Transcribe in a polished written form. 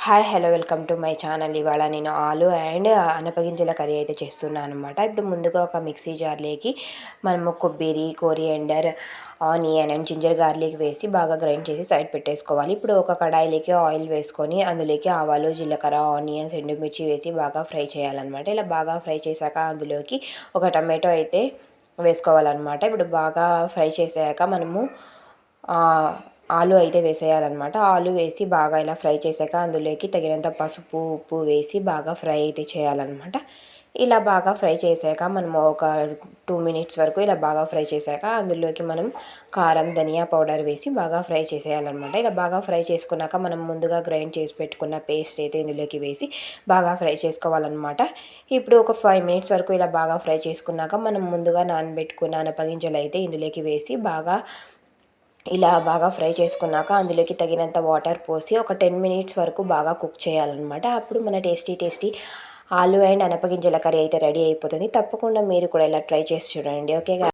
Hi hello welcome to my channel. ఇవాళ నేను ఆలు అండ్ అనపగింజల కర్రీ అయితే చేస్తున్నాను అనమాట. ఇప్పుడు ముందుగా ఒక మిక్సీ జార్లోకి మనము కొబ్బరి, coriander, onion and ginger garlic వేసి బాగా గ్రైండ్ చేసి సైడ్ పెట్టేసుకోవాలి. ఇప్పుడు ఒక కడాయిలోకి ఆయిల్ వేసుకొని అందులోకి ఆవాలు, జీలకర్ర, ఆనియన్స్, ఎండుమిర్చి వేసి బాగా ఫ్రై చేయాలన్నమాట. ఇలా బాగా ఫ్రై చేశాక అందులోకి ఒక టమాటో అయితే వేసుకోవాలన్నమాట. ఇప్పుడు బాగా ఫ్రై చేసాక మనము ఆలు అయితే వేసేయాలన్నమాట. ఆలు వేసి బాగా ఇలా ఫ్రై చేశాక అందులోకి తగినంత పసుపు, ఉప్పు వేసి బాగా ఫ్రై అయితే చేయాలన్నమాట. ఇలా బాగా ఫ్రై చేశాక మనము ఒక 2 మినిట్స్ వరకు ఇలా బాగా ఫ్రై చేశాక అందులోకి మనం కారం, ధనియా పౌడర్ వేసి బాగా ఫ్రై చేసేయాలన్నమాట. ఇలా బాగా ఫ్రై చేసుకున్నాక మనం ముందుగా గ్రైండ్ చేసి పెట్టుకున్న పేస్ట్ అయితే ఇందులోకి వేసి బాగా ఫ్రై చేసుకోవాలన్నమాట. ఇప్పుడు ఒక 5 మినిట్స్ వరకు ఇలా బాగా ఫ్రై చేసుకున్నాక మనం ముందుగా నానబెట్టుకున్న అనపగింజలు అయితే ఇందులోకి వేసి ఇలా బాగా ఫ్రై చేసుకున్నాక అందులోకి తగినంత వాటర్ పోసి ఒక 10 మినిట్స్ వరకు బాగా కుక్ చేయాలన్నమాట. అప్పుడు మన టేస్టీ ఆలు అండ్ అనపగింజల కర్రీ అయితే రెడీ అయిపోతుంది. తప్పకుండా మీరు కూడా ఇలా ట్రై చేసి చూడండి. ఓకే.